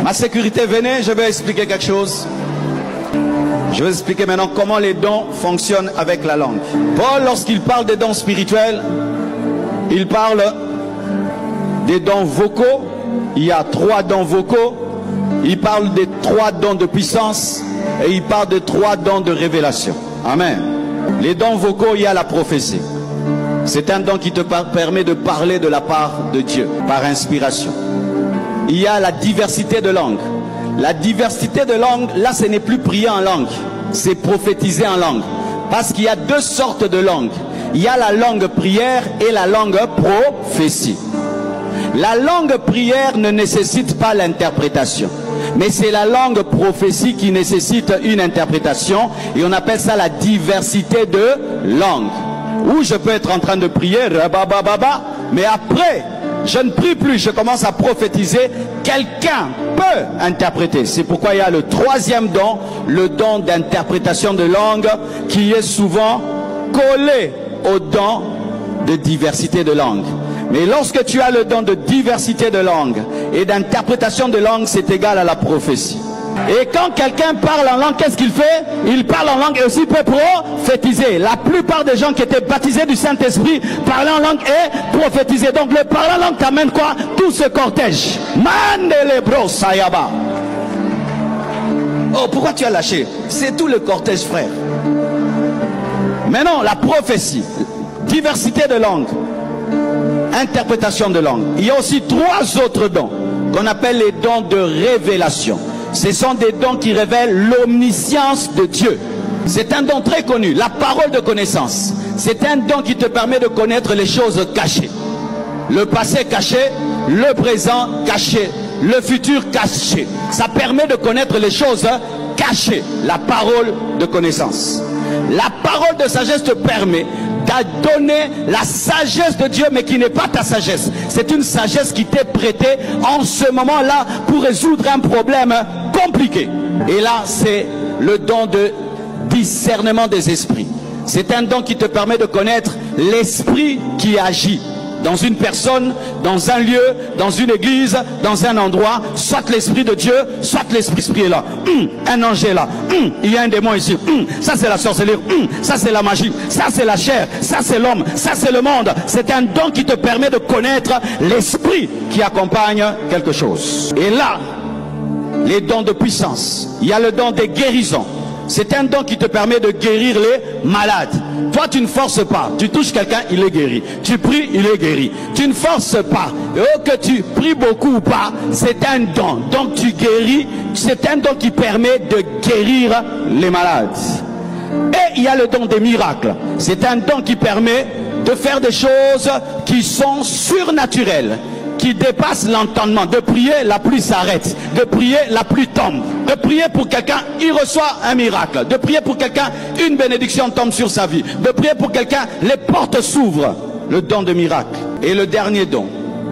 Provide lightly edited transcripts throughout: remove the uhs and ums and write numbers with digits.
Ma sécurité, venez, je vais expliquer quelque chose. Je vais expliquer maintenant comment les dons fonctionnent avec la langue. Paul, lorsqu'il parle des dons spirituels, il parle des dons vocaux. Il y a 3 dons vocaux. Il parle des 3 dons de puissance. Et il parle de 3 dons de révélation. Amen. Les dons vocaux, il y a la prophétie. C'est un don qui te permet de parler de la part de Dieu, par inspiration. Il y a la diversité de langues. La diversité de langues, là ce n'est plus prier en langue, c'est prophétiser en langue. Parce qu'il y a 2 sortes de langues. Il y a la langue prière et la langue prophétie. La langue prière ne nécessite pas l'interprétation. Mais c'est la langue prophétie qui nécessite une interprétation. Et on appelle ça la diversité de langues. Où je peux être en train de prier, mais après, je ne prie plus, je commence à prophétiser. Quelqu'un peut interpréter. C'est pourquoi il y a le 3e don, le don d'interprétation de langue, qui est souvent collé au don de diversité de langue. Mais lorsque tu as le don de diversité de langue et d'interprétation de langue, c'est égal à la prophétie. Et quand quelqu'un parle en langue, qu'est-ce qu'il fait? Il parle en langue et aussi peut prophétiser. La plupart des gens qui étaient baptisés du Saint-Esprit parlaient en langue et prophétisaient. Donc le parler en langue t'amène quoi? Tout ce cortège. Mandelebro Sayaba. Oh, pourquoi tu as lâché? C'est tout le cortège, frère. Maintenant, la prophétie, diversité de langue, interprétation de langue. Il y a aussi 3 autres dons qu'on appelle les dons de révélation. Ce sont des dons qui révèlent l'omniscience de Dieu. C'est un don très connu, la parole de connaissance. C'est un don qui te permet de connaître les choses cachées. Le passé caché, le présent caché, le futur caché. Ça permet de connaître les choses cachées. La parole de connaissance. La parole de sagesse te permet de donner la sagesse de Dieu, mais qui n'est pas ta sagesse. C'est une sagesse qui t'est prêtée en ce moment-là pour résoudre un problème compliqué. Et là, c'est le don de discernement des esprits. C'est un don qui te permet de connaître l'esprit qui agit dans une personne, dans un lieu, dans une église, dans un endroit, soit l'esprit de Dieu, soit l'esprit est là. Un ange est là. Il y a un démon ici. Ça c'est la sorcellerie. Ça c'est la magie. Ça c'est la chair. Ça c'est l'homme. Ça c'est le monde. C'est un don qui te permet de connaître l'esprit qui accompagne quelque chose. Et là, les dons de puissance. Il y a le don des guérisons. C'est un don qui te permet de guérir les malades. Toi, tu ne forces pas. Tu touches quelqu'un, il est guéri. Tu pries, il est guéri. Tu ne forces pas. Et que tu pries beaucoup ou pas, c'est un don. Donc tu guéris. C'est un don qui permet de guérir les malades. Et il y a le don des miracles. C'est un don qui permet de faire des choses qui sont surnaturelles, qui dépasse l'entendement. De prier, la pluie s'arrête. De prier, la pluie tombe. De prier pour quelqu'un, il reçoit un miracle. De prier pour quelqu'un, une bénédiction tombe sur sa vie. De prier pour quelqu'un, les portes s'ouvrent. Le don de miracle. Et le dernier don,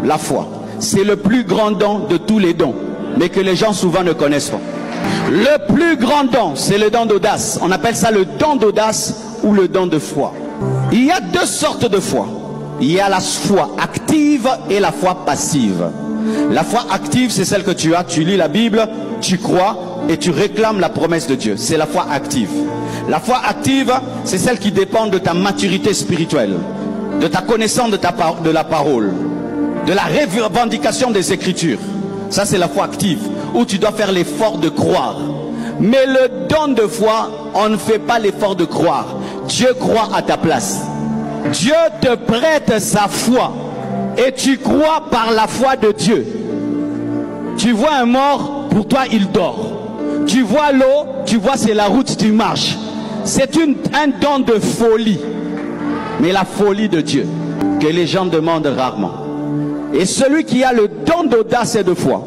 la foi. C'est le plus grand don de tous les dons, mais que les gens souvent ne connaissent pas. Le plus grand don, c'est le don d'audace. On appelle ça le don d'audace ou le don de foi. Il y a 2 sortes de foi. Il y a la foi active et la foi passive. La foi active, c'est celle que tu as. Tu lis la Bible, tu crois et tu réclames la promesse de Dieu. C'est la foi active. La foi active, c'est celle qui dépend de ta maturité spirituelle, de ta connaissance de la parole, de la revendication des Écritures. Ça, c'est la foi active, où tu dois faire l'effort de croire. Mais le don de foi, on ne fait pas l'effort de croire. Dieu croit à ta place. Dieu te prête sa foi et tu crois par la foi de Dieu. Tu vois un mort, pour toi il dort. Tu vois l'eau, tu vois c'est la route, tu marches. C'est un don de folie, mais la folie de Dieu que les gens demandent rarement. Et celui qui a le don d'audace et de foi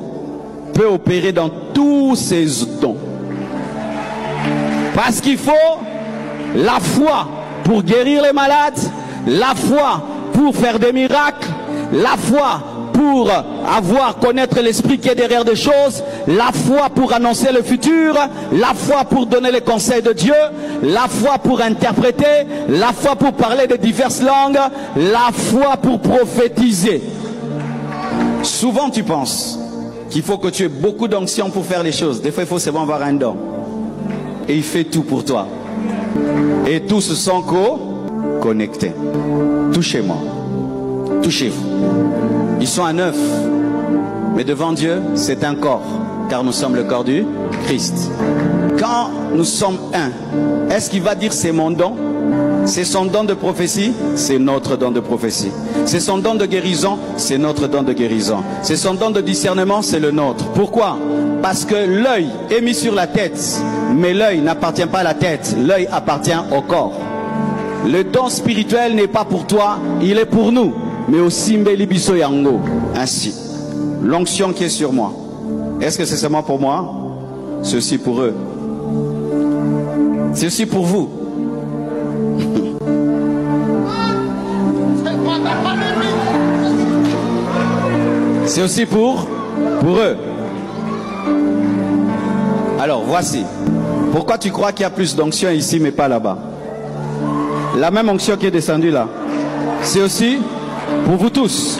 peut opérer dans tous ces dons. Parce qu'il faut la foi pour guérir les malades, la foi pour faire des miracles, la foi pour connaître l'esprit qui est derrière des choses, la foi pour annoncer le futur, la foi pour donner les conseils de Dieu, la foi pour interpréter, la foi pour parler de diverses langues, la foi pour prophétiser. Souvent tu penses, qu'il faut que tu aies beaucoup d'onction pour faire les choses. Des fois, il faut seulement avoir un don. Et il fait tout pour toi. Et tous se sont connectés. Touchez-moi. Touchez-vous. Ils sont à 9. Mais devant Dieu, c'est un corps. Car nous sommes le corps du Christ. Quand nous sommes un, est-ce qu'il va dire c'est mon don? C'est son don de prophétie, c'est notre don de prophétie. C'est son don de guérison, c'est notre don de guérison. C'est son don de discernement, c'est le nôtre. Pourquoi? Parce que l'œil est mis sur la tête, mais l'œil n'appartient pas à la tête, l'œil appartient au corps. Le don spirituel n'est pas pour toi, il est pour nous. Mais aussi Mbelibiso Yango. Ainsi, l'onction qui est sur moi, est-ce que c'est seulement pour moi? C'est aussi pour eux. C'est aussi pour vous. C'est aussi pour eux. Alors voici. Pourquoi tu crois qu'il y a plus d'onction ici mais pas là-bas? La même onction qui est descendue là, c'est aussi pour vous tous.